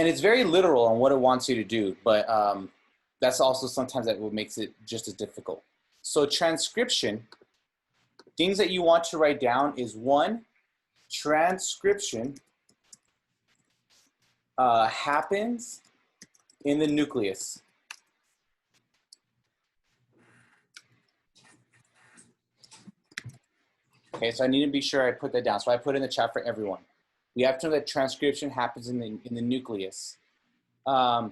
And it's very literal on what it wants you to do, but that's also sometimes what makes it just as difficult. So transcription, things that you want to write down is one, transcription happens in the nucleus. Okay, so I need to be sure I put that down. So I put in the chat for everyone. We have to know that transcription happens in the nucleus. Do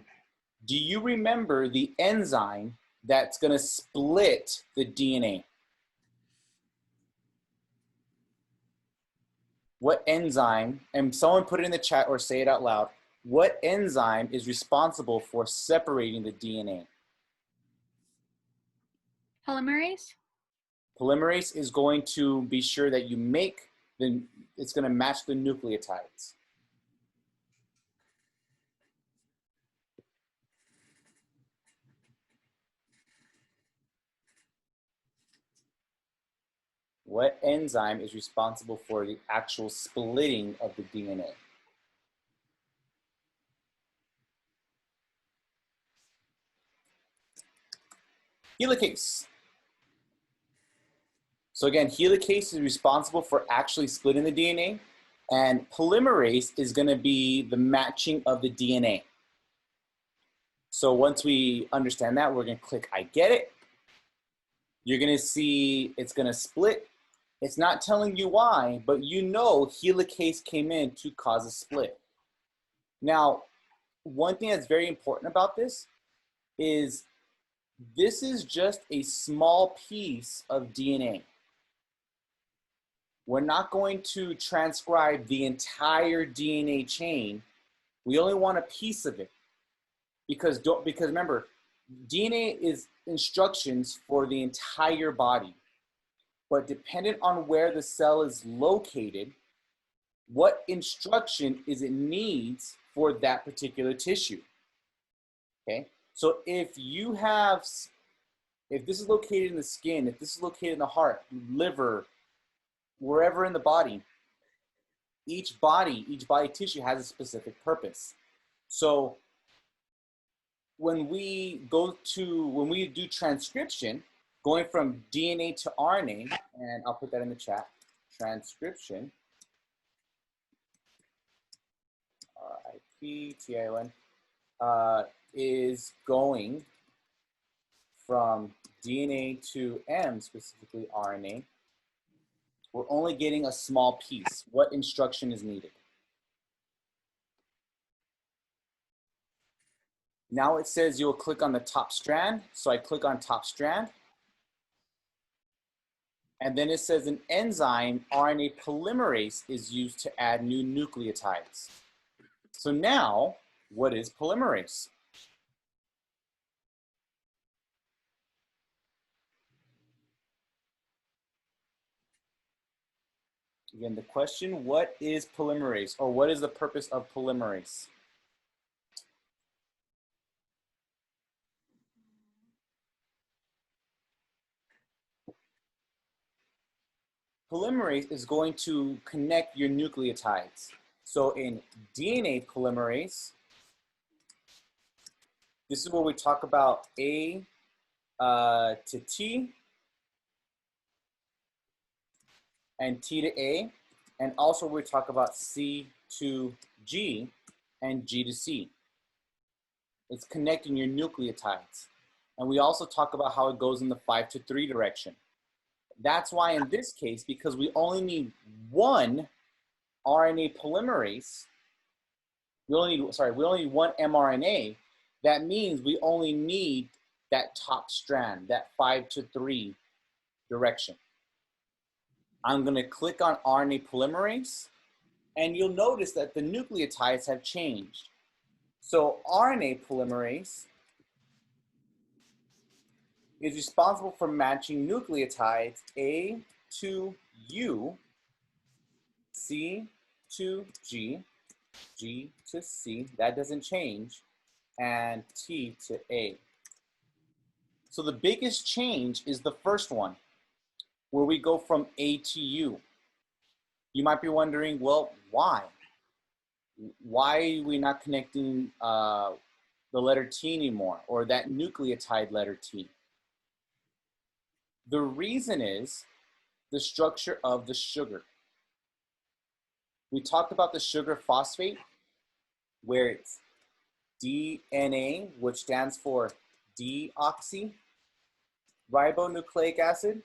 you remember the enzyme that's going to split the DNA? What enzyme, and someone put it in the chat or say it out loud, what enzyme is responsible for separating the DNA? Polymerase? Polymerase is going to be sure that you make, it's going to match the nucleotides. What enzyme is responsible for the actual splitting of the DNA? Helicase. So again, helicase is responsible for actually splitting the DNA, and polymerase is going to be the matching of the DNA. So once we understand that, we're going to click I get it. You're going to see it's going to split. It's not telling you why, but you know helicase came in to cause a split. Now, one thing that's very important about this is just a small piece of DNA. We're not going to transcribe the entire DNA chain. We only want a piece of it. Because remember, DNA is instructions for the entire body. But dependent on where the cell is located, what instruction is it needs for that particular tissue. Okay? So if this is located in the skin, if this is located in the heart, liver, wherever in the body, each body tissue has a specific purpose. So when we do transcription, going from DNA to RNA, and I'll put that in the chat, transcription, R-I-P-T-I-O-N, is going from DNA to M, specifically RNA. We're only getting a small piece. What instruction is needed? Now it says you'll click on the top strand. So I click on top strand. And then it says an enzyme, RNA polymerase, is used to add new nucleotides. So now, what is polymerase? Again, the question, what is polymerase, or what is the purpose of polymerase? Polymerase is going to connect your nucleotides. So in DNA polymerase, this is where we talk about A to T and T to A, and also we talk about C to G and G to C. It's connecting your nucleotides. And we also talk about how it goes in the 5 to 3 direction. That's why in this case, because we only need one RNA polymerase, we only need one mRNA, that means we only need that top strand, that 5 to 3 direction. I'm going to click on RNA polymerase, and you'll notice that the nucleotides have changed. So RNA polymerase is responsible for matching nucleotides A to U, C to G, G to C, that doesn't change, and T to A. So the biggest change is the first one, where we go from A to U. You might be wondering, well, why? why are we not connecting the letter T anymore, or that nucleotide letter T? The reason is the structure of the sugar. We talked about the sugar phosphate, where it's DNA, which stands for deoxyribonucleic acid.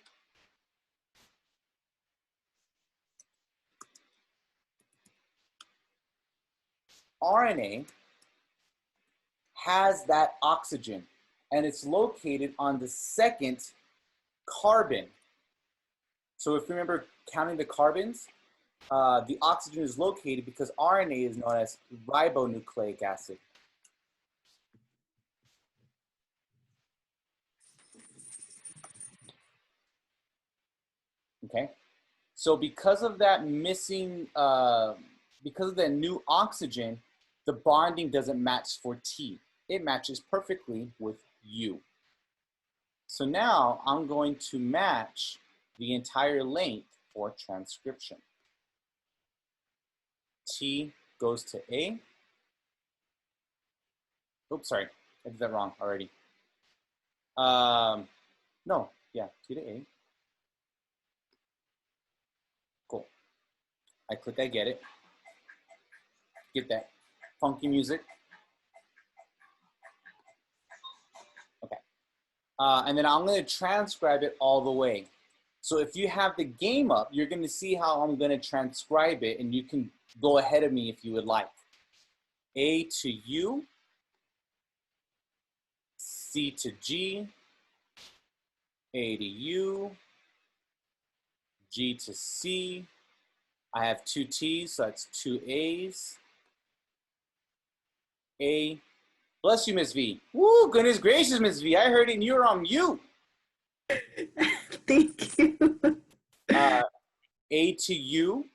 RNA has that oxygen, and it's located on the second carbon. So if you remember counting the carbons, the oxygen is located because RNA is known as ribonucleic acid. Okay, so because of that missing, because of that new oxygen, the bonding doesn't match for T. It matches perfectly with U. So now I'm going to match the entire length for transcription. T goes to A. Oops, sorry, I did that wrong already. No, yeah, T to A. Cool. I click, I get it. Get that funky music. Okay. And then I'm going to transcribe it all the way. So if you have the game up, you're going to see how I'm going to transcribe it, and you can go ahead of me if you would like. A to U, C to G, A to U, G to C. I have two T's, so that's two A's. A. Bless you, Miss V. Woo, goodness gracious, Miss V. I heard it and you were on mute. Thank you. A to U,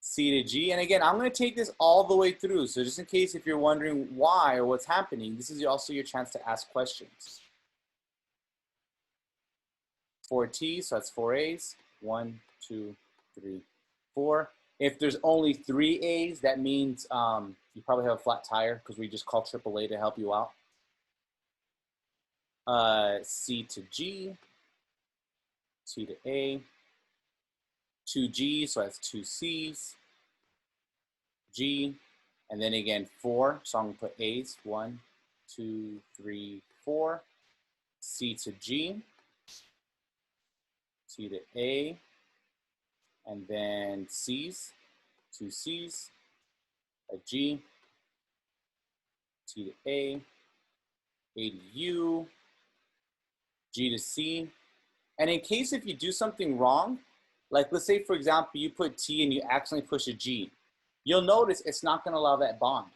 C to G. And again, I'm going to take this all the way through. So just in case if you're wondering why or what's happening, this is also your chance to ask questions. 4 T's, so that's 4 A's. 1, 2, 3, 4. If there's only 3 A's, that means you probably have a flat tire because we just call AAA to help you out. C to G, T to A, 2 G's, so that's 2 C's, G, and then again 4, so I'm gonna put A's, 1, 2, 3, 4, C to G, T to A, and then C's, 2 C's, a G, T to A to U, G to C. And in case if you do something wrong, like let's say for example, you put T and you accidentally push a G, you'll notice it's not gonna allow that bond.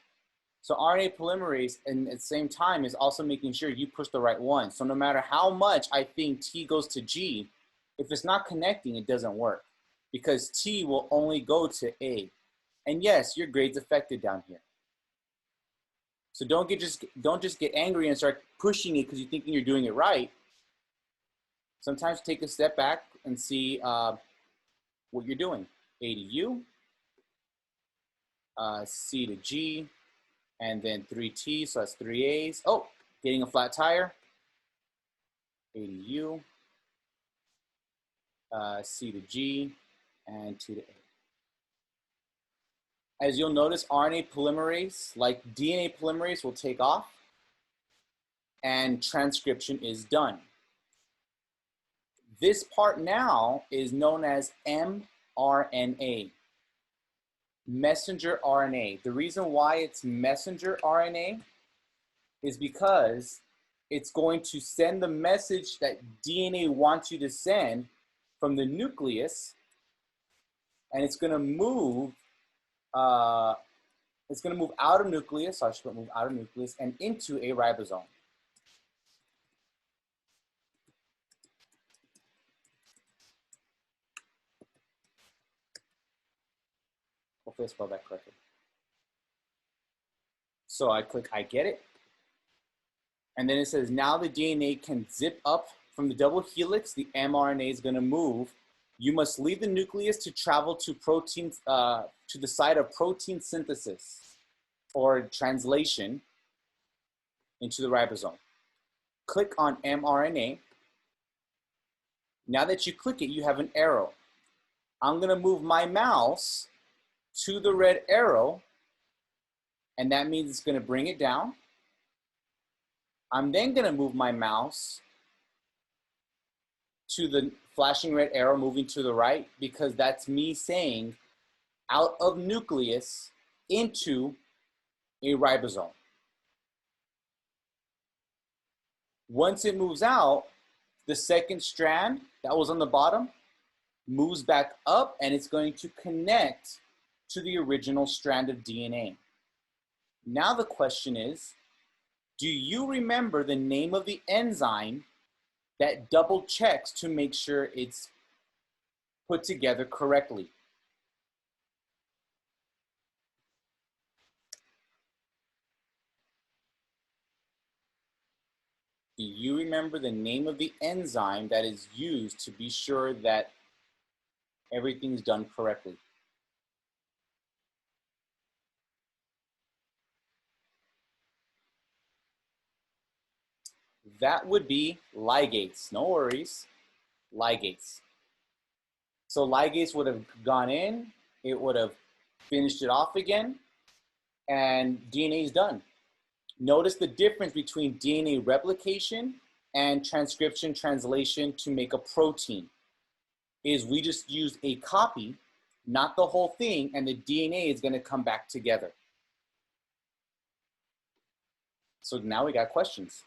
So RNA polymerase and at the same time is also making sure you push the right one. So no matter how much I think T goes to G, if it's not connecting, it doesn't work because T will only go to A. And yes, your grade's affected down here. So don't just get angry and start pushing it because you're thinking you're doing it right. Sometimes take a step back and see what you're doing. A to U, C to G, and then 3 T's, so that's 3 A's. Oh, getting a flat tire. A to U, C to G, and T to A. As you'll notice, RNA polymerase, like DNA polymerase, will take off, and transcription is done. This part now is known as mRNA, messenger RNA. The reason why it's messenger RNA is because it's going to send the message that DNA wants you to send from the nucleus, and it's going to move. It's going to move out of nucleus. So I should move out of nucleus and into a ribosome. Hopefully I spelled that correctly. So I click, I get it. And then it says, now the DNA can zip up from the double helix. The mRNA is going to move You must leave the nucleus to travel to to the site of protein synthesis or translation into the ribosome. Click on mRNA. Now that you click it, you have an arrow. I'm gonna move my mouse to the red arrow, and that means it's gonna bring it down. I'm then gonna move my mouse to the flashing red arrow moving to the right, because that's me saying out of nucleus into a ribosome. Once it moves out, the second strand that was on the bottom moves back up, and it's going to connect to the original strand of DNA. Now the question is, do you remember the name of the enzyme that double checks to make sure it's put together correctly? Do you remember the name of the enzyme that is used to be sure that everything's done correctly? That would be ligase. No worries, ligase. So ligase would have gone in, it would have finished it off again, and DNA is done. Notice the difference between DNA replication and transcription translation to make a protein is we just use a copy, not the whole thing, and the DNA is gonna come back together. So now we got questions.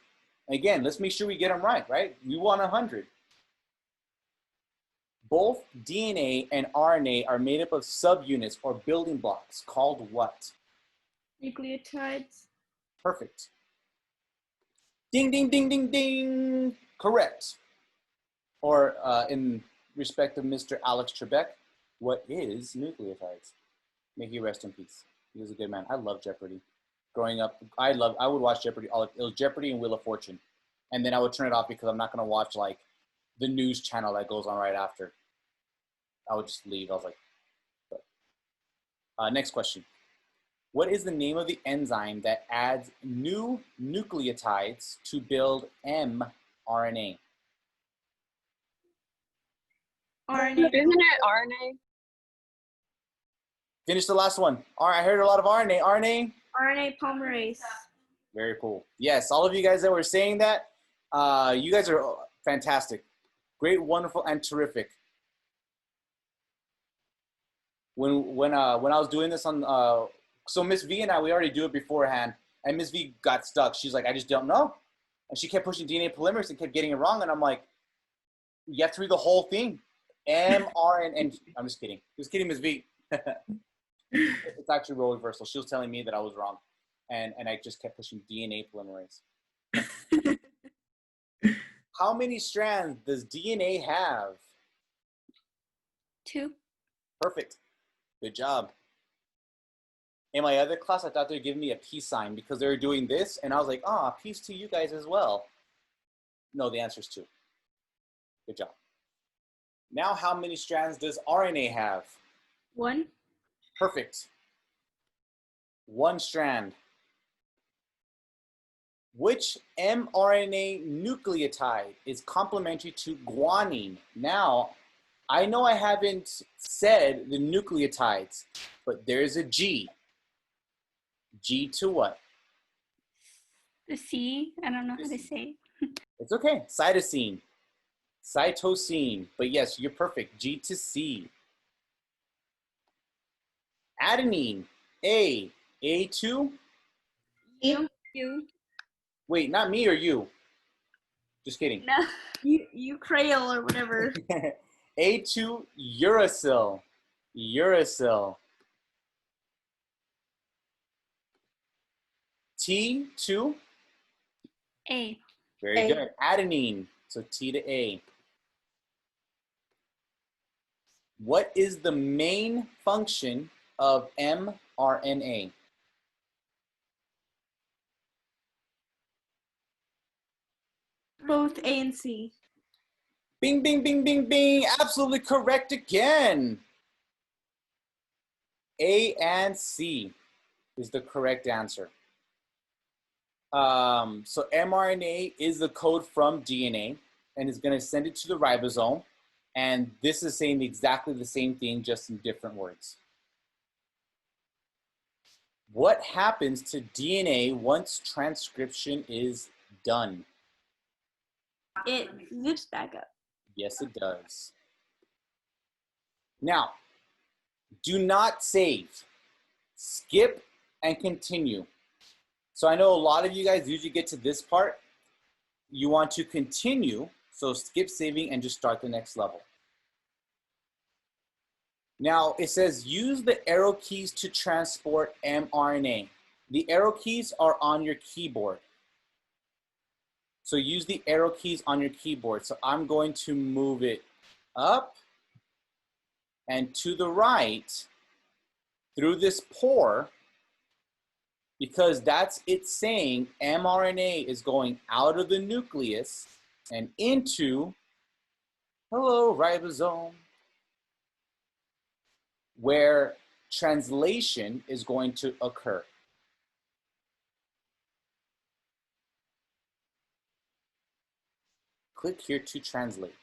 Again, let's make sure we get them right? We want 100. Both DNA and RNA are made up of subunits or building blocks called what? Nucleotides. Perfect. Ding, ding, ding, ding, ding. Correct. Or in respect of Mr. Alex Trebek, what is nucleotides? May he rest in peace. He was a good man. I love Jeopardy. Growing up, I would watch Jeopardy. It was Jeopardy and Wheel of Fortune. And then I would turn it off because I'm not going to watch like the news channel that goes on right after. I would just leave. I was like, next question. What is the name of the enzyme that adds new nucleotides to build mRNA? RNA. Isn't it RNA? Finish the last one. All right, I heard a lot of RNA. RNA? RNA polymerase. Very cool. Yes, all of you guys that were saying that, you guys are fantastic. Great, wonderful, and terrific. When I was doing this on, so Miss V and I, we already do it beforehand, and Miss V got stuck. She's like, I just don't know. And she kept pushing DNA polymerase and kept getting it wrong, and I'm like, you have to read the whole thing. mRNA, and I'm just kidding. Just kidding, Miss V. It's actually role reversal. She was telling me that I was wrong, and I just kept pushing DNA polymerase. How many strands does DNA have? 2. Perfect. Good job. In my other class, I thought they were giving me a peace sign because they were doing this, and I was like, ah, peace to you guys as well. No, the answer is 2. Good job. Now, how many strands does RNA have? 1. Perfect. 1 strand. Which mRNA nucleotide is complementary to guanine? Now, I know I haven't said the nucleotides, but there's a G. G to what? The C. I don't know how to say it. It's okay. Cytosine. Cytosine. But yes, you're perfect. G to C. Adenine. A. A to? U. Wait, not me or you? Just kidding. No. Ukrail or whatever. A to uracil. Uracil. T to? A. Very A. good. Adenine. So T to A. What is the main function of mRNA? Both A and C. Bing, bing, bing, bing, bing. Absolutely correct again. A and C is the correct answer. So mRNA is the code from DNA and is going to send it to the ribosome. And this is saying exactly the same thing, just in different words. What happens to DNA once transcription is done? It zips back up. Yes, it does. Now, do not save. Skip and continue. So I know a lot of you guys usually get to this part. You want to continue, so skip saving and just start the next level. Now it says use the arrow keys to transport mRNA. The arrow keys are on your keyboard. So use the arrow keys on your keyboard. So I'm going to move it up and to the right through this pore, because that's it saying mRNA is going out of the nucleus and into, hello, ribosome, where translation is going to occur. Click here to translate.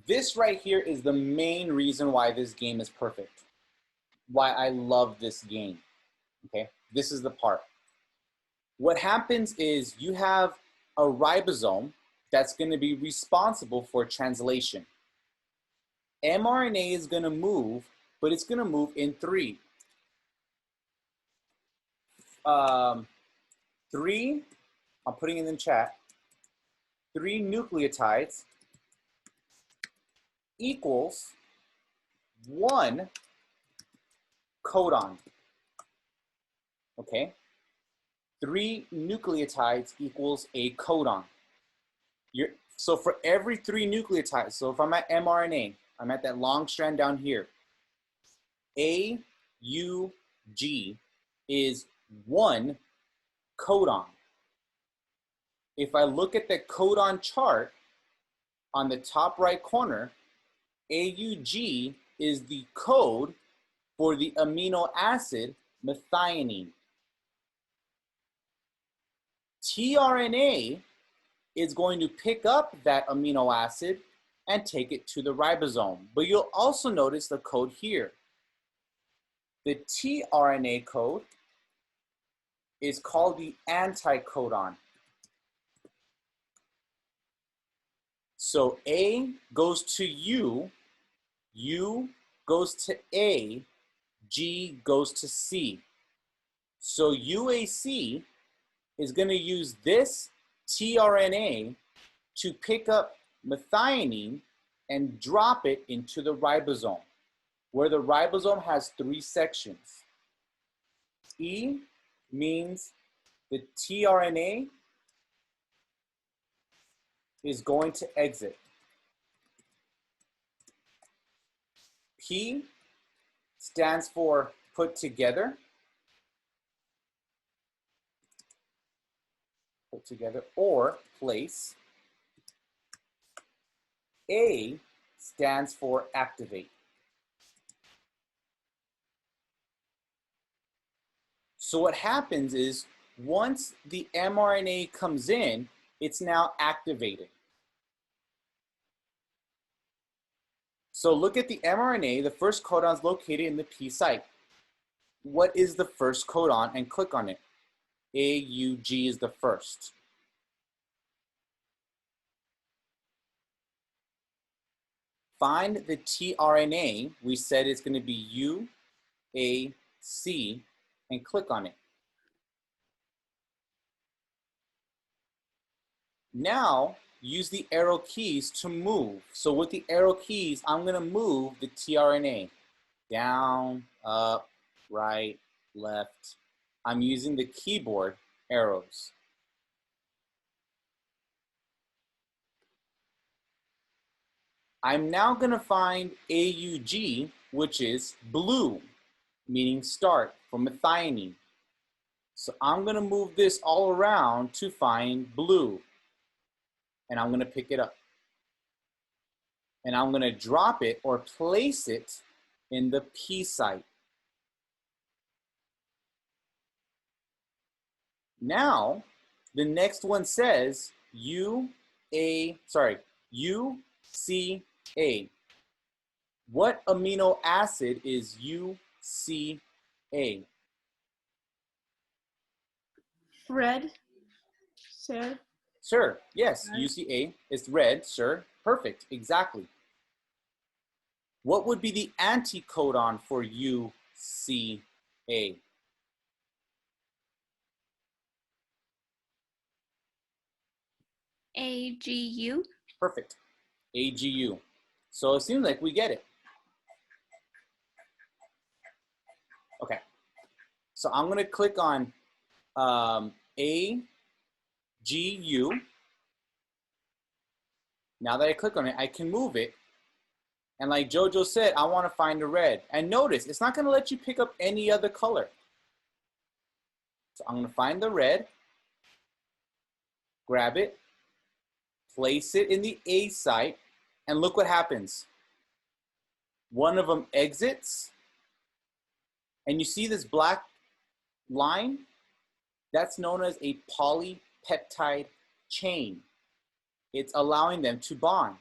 This right here is the main reason why this game is perfect, why I love this game, okay? This is the part. What happens is you have a ribosome that's gonna be responsible for translation. mRNA is gonna move, but it's gonna move in three. Three, I'm putting it in the chat, 3 nucleotides equals 1 codon, okay? 3 nucleotides equals a codon. So for every 3 nucleotides, so if I'm at mRNA, I'm at that long strand down here, AUG is 1 codon. If I look at the codon chart on the top right corner, AUG is the code for the amino acid methionine. tRNA is going to pick up that amino acid and take it to the ribosome. But you'll also notice the code here. The tRNA code is called the anticodon. So A goes to U, U goes to A, G goes to C. So UAC is going to use this tRNA to pick up methionine and drop it into the ribosome, where the ribosome has 3 sections. E means the tRNA is going to exit. P stands for put together. Put together or place. A stands for activate. So what happens is once the mRNA comes in, it's now activated. So look at the mRNA, the first codon is located in the P site. What is the first codon? And click on it. AUG is the first. Find the tRNA. We said it's going to be UAC, and click on it. Now, use the arrow keys to move. So with the arrow keys, I'm going to move the tRNA down, up, right, left. I'm using the keyboard arrows. I'm now going to find AUG, which is blue, meaning start for methionine. So I'm going to move this all around to find blue. and I'm going to pick it up. And I'm going to drop it or place it in the P site. Now, the next one says UCA. What amino acid is UCA? Red. Sir. Sir, yes, Red. UCA is red, sir. Perfect, exactly. What would be the anticodon for UCA? AGU. Perfect, AGU. So it seems like we get it. Okay, so I'm gonna click on AGU. Now that I click on it, I can move it. And like Jojo said, I want to find the red. And notice, it's not going to let you pick up any other color. So I'm going to find the red, grab it, place it in the A site, and look what happens. One of them exits, and you see this black line? That's known as a polypeptide chain. It's allowing them to bond.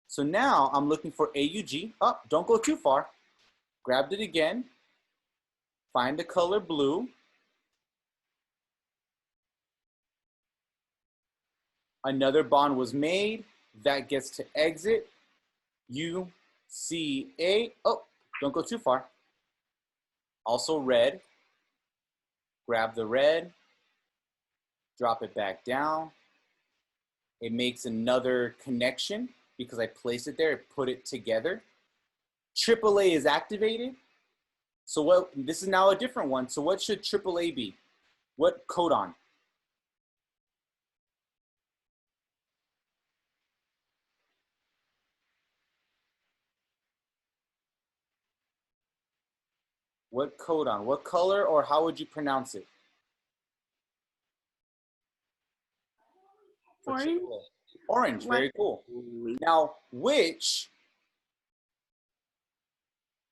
So now I'm looking for AUG. Oh, don't go too far. Grabbed it again. Find the color blue. Another bond was made. That gets to exit. UCA. Oh, don't go too far. Also red. Grab the red. Drop it back down. It makes another connection because I placed it there, put it together. AAA is activated. So what? This is now a different one. So what should AAA be? What codon? What codon? What color or how would you pronounce it? For Orange. AAA. Orange, very cool. Now, which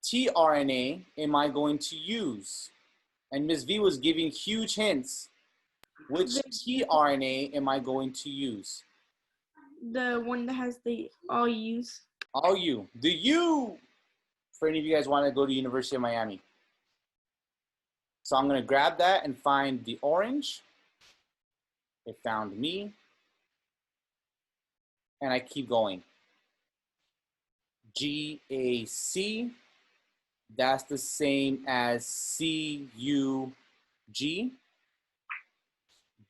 tRNA am I going to use? And Ms. V was giving huge hints. Which tRNA am I going to use? The one that has the all U's. All U. The U, for any of you guys want to go to University of Miami. So I'm going to grab that and find the orange. It found me. And I keep going. GAC. That's the same as CUG.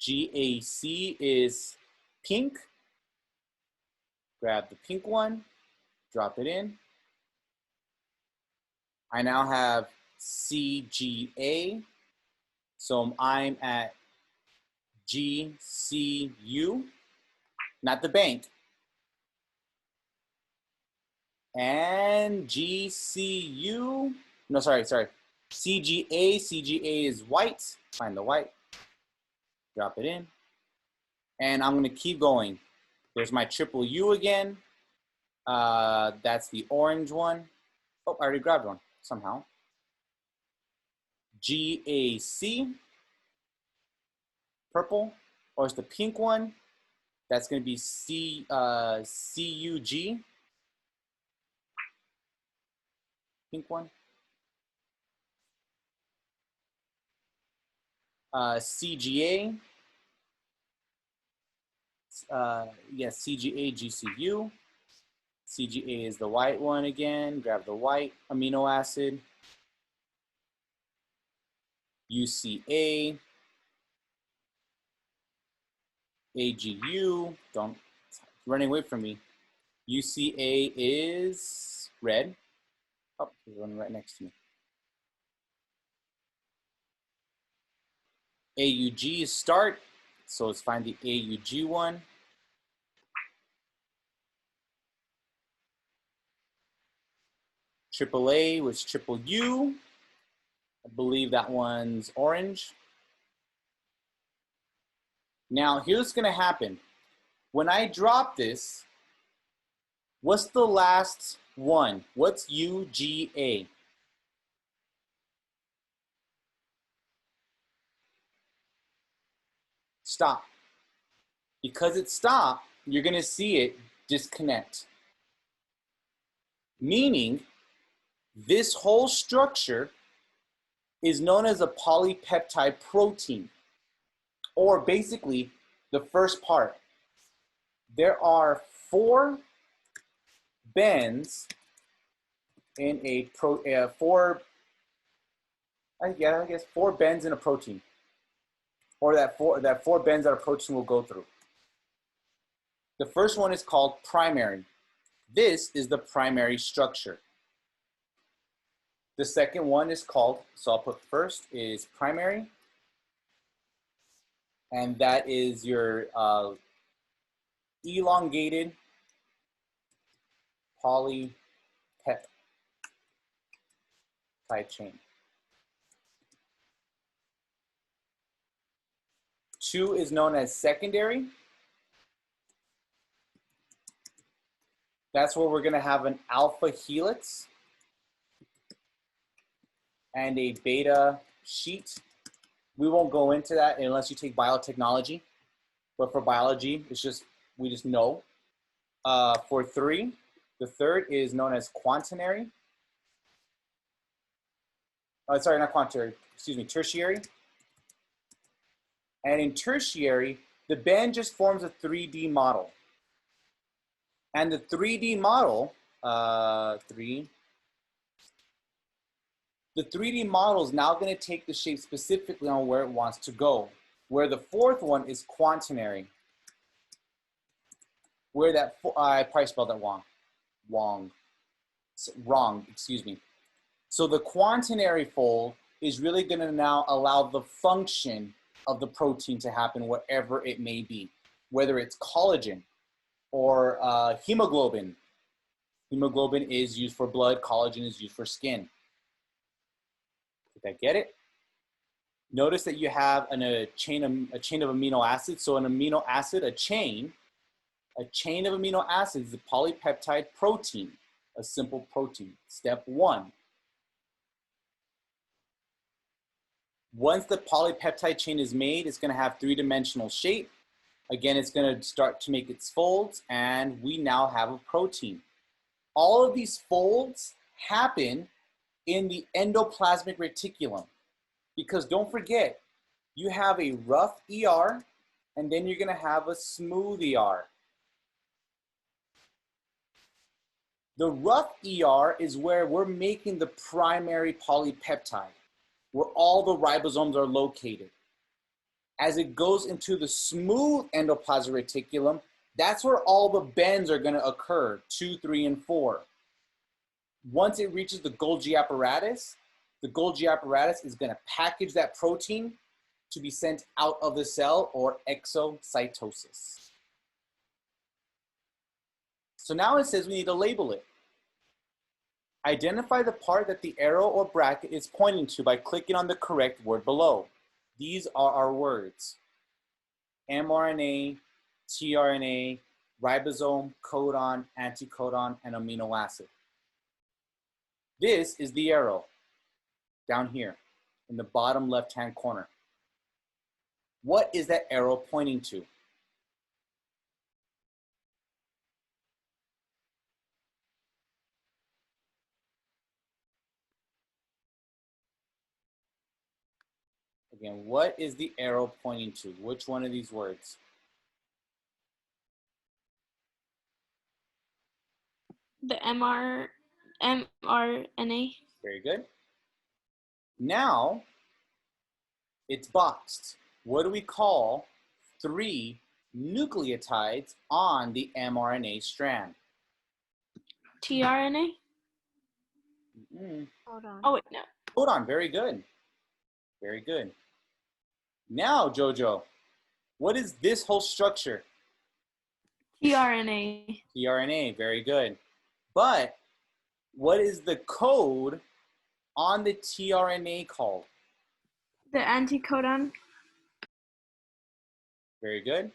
GAC is pink. Grab the pink one, drop it in. I now have CGA. So I'm at GCU, not the bank. And GCU, no, sorry. CGA, CGA is white. Find the white, drop it in. And I'm gonna keep going. There's my triple U again. That's the orange one. Oh, I already grabbed one somehow. GAC, purple, or it's the pink one. That's gonna be CUG. Pink one. CGA. Yes, CGA, GCU. CGA is the white one again. Grab the white amino acid. UCA. AGU. Don't, running away from me. UCA is red. Oh, there's one right next to me. AUG is start. So let's find the AUG one. AAA was triple U. I believe that one's orange. Now, here's what's gonna happen. When I drop this, what's the last one? What's UGA? Stop. Because it stopped, you're going to see it disconnect. Meaning, this whole structure is known as a polypeptide protein, or basically the first part. There are 4 bends in a four bends in a protein, or that four bends that a protein will go through. The first one is called primary. This is the primary structure. The second one is called, so I'll put first is primary, and that is your elongated polypeptide chain. 2 is known as secondary. That's where we're going to have an alpha helix and a beta sheet. We won't go into that unless you take biotechnology, but for biology, we just know. For 3, the third is known as quaternary. Sorry, not quaternary, excuse me, tertiary. And in tertiary, the band just forms a 3D model. And the 3D model, the 3D model is now going to take the shape specifically on where it wants to go. Where the fourth one is quaternary. Where that, I probably spelled that wrong, excuse me. So the quaternary fold is really going to now allow the function of the protein to happen wherever it may be, whether it's collagen or hemoglobin. Hemoglobin is used for blood, collagen is used for skin. Did I get it? Notice that you have a chain of amino acids. So an amino acid, a chain of amino acids is a polypeptide protein, a simple protein. Step 1. Once the polypeptide chain is made, it's going to have 3-dimensional shape. Again, it's going to start to make its folds, and we now have a protein. All of these folds happen in the endoplasmic reticulum, because don't forget, you have a rough ER, and then you're going to have a smooth ER. The rough ER is where we're making the primary polypeptide, where all the ribosomes are located. As it goes into the smooth endoplasmic reticulum, that's where all the bends are going to occur, 2, 3, and 4. Once it reaches the Golgi apparatus is going to package that protein to be sent out of the cell, or exocytosis. So now it says we need to label it. Identify the part that the arrow or bracket is pointing to by clicking on the correct word below. These are our words: mRNA, tRNA, ribosome, codon, anticodon, and amino acid. This is the arrow down here in the bottom left-hand corner. What is that arrow pointing to? Again, what is the arrow pointing to? Which one of these words? The mRNA. Very good. Now, it's boxed. What do we call 3 nucleotides on the mRNA strand? tRNA. Hold on. Oh wait, no. Codon, very good. Very good. Now, Jojo, what is this whole structure? tRNA. tRNA, very good. But what is the code on the tRNA called? The anticodon. Very good.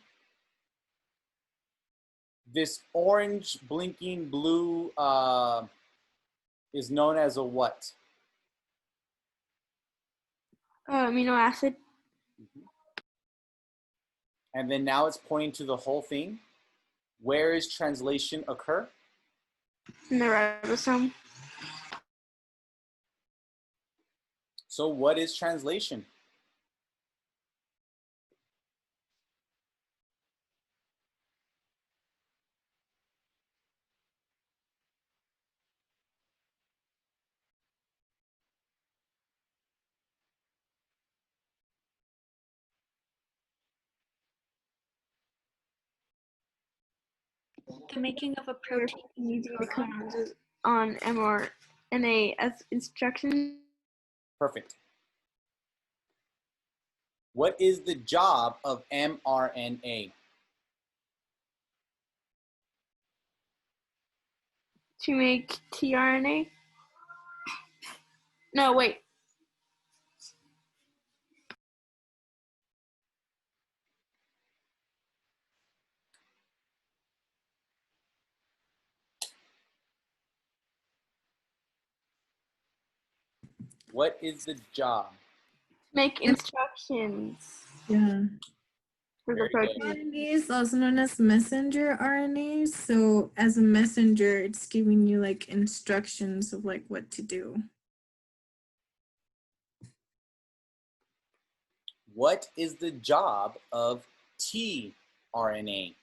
This orange blinking blue is known as a what? Amino acid And then now it's pointing to the whole thing. Where is translation occur? in the ribosome. So what is translation? The making of a protein. Using the codons on mRNA as instructions. Perfect. What is the job of mRNA? To make tRNA. No, wait. What is the job? Make instructions Yeah. for the Very good. protein. RNA is also known as messenger RNA. So as a messenger, it's giving you like instructions of like what to do. What is the job of tRNA?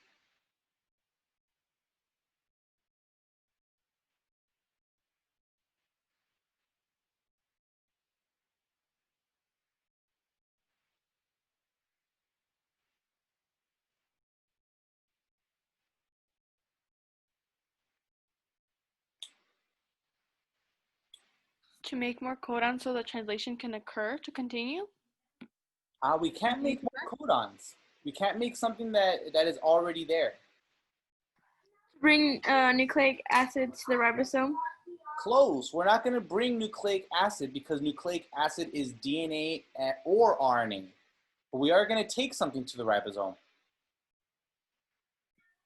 To make more codons so the translation can occur to continue? We can't make more codons. We can't make something that is already there. Bring nucleic acid to the ribosome. Close. We're not going to bring nucleic acid because nucleic acid is DNA or RNA. But we are going to take something to the ribosome.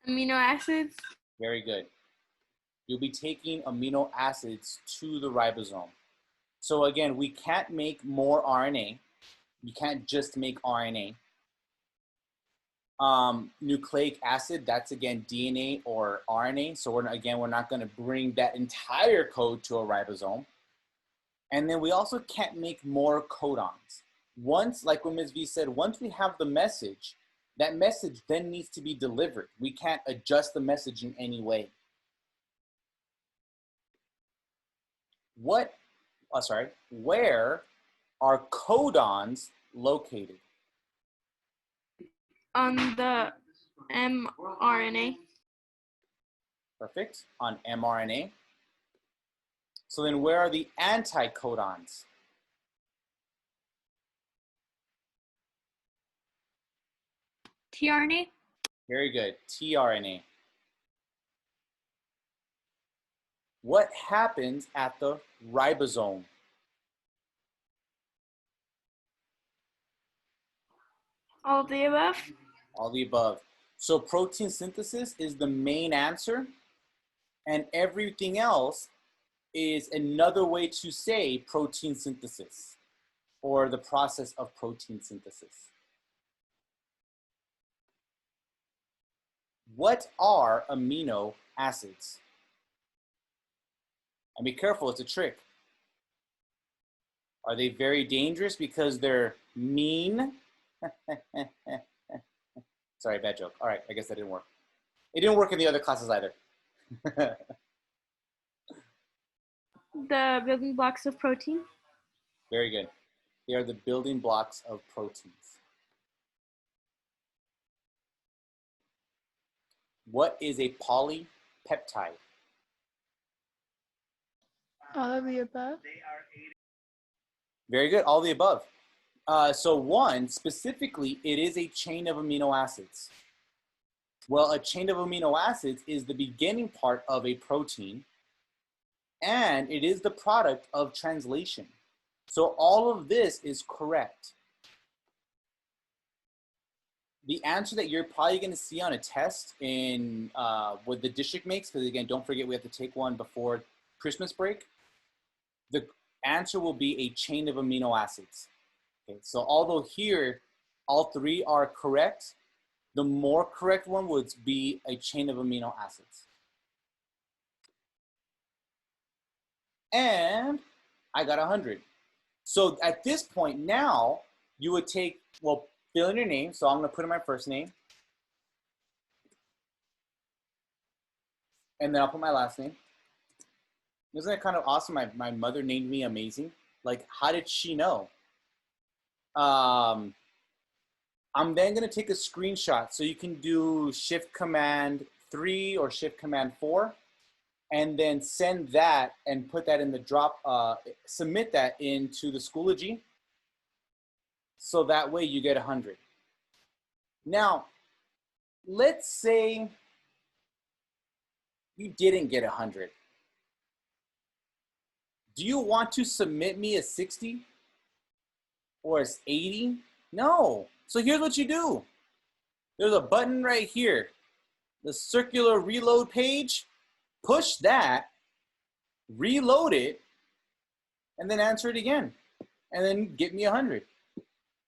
Amino acids. Very good. You'll be taking amino acids to the ribosome. So again, we can't make more RNA. You can't just make RNA. Nucleic acid, that's again DNA or RNA. So we're not going to bring that entire code to a ribosome. And then we also can't make more codons. Once, like what Ms. V said, once we have the message, that message then needs to be delivered. We can't adjust the message in any way. Where are codons located? On the mRNA. Perfect, on mRNA. So then where are the anticodons? tRNA. Very good, tRNA. What happens at the ribosome? All of the above. All the above. So protein synthesis is the main answer, and everything else is another way to say protein synthesis or the process of protein synthesis. What are amino acids? And be careful, it's a trick. Are they very dangerous because they're mean? Sorry, bad joke. All right, I guess that didn't work. It didn't work in the other classes either. The building blocks of protein. Very good. They are the building blocks of proteins. What is a polypeptide? All of the above. Very good, all the above. So one, specifically, it is a chain of amino acids. Well, a chain of amino acids is the beginning part of a protein, and it is the product of translation. So all of this is correct. the answer that you're probably going to see on a test in what the district makes, because again, don't forget we have to take one before Christmas break. The answer will be a chain of amino acids. Okay, so although here all three are correct, the more correct one would be a chain of amino acids. And I got 100. So at this point now, you would take, well, fill in your name. So I'm gonna put in my first name. And then I'll put my last name. Isn't that kind of awesome? My mother named me Amazing. Like, how did she know? I'm then gonna take a screenshot. So you can do Shift Command 3 or Shift Command 4, and then send that and put that in the drop, submit that into the Schoology. So that way you get 100. Now, let's say you didn't get 100. Do you want to submit me a 60 or as 80? No. So here's what you do. There's a button right here, the circular reload page. Push that, reload it, and then answer it again, and then get me 100.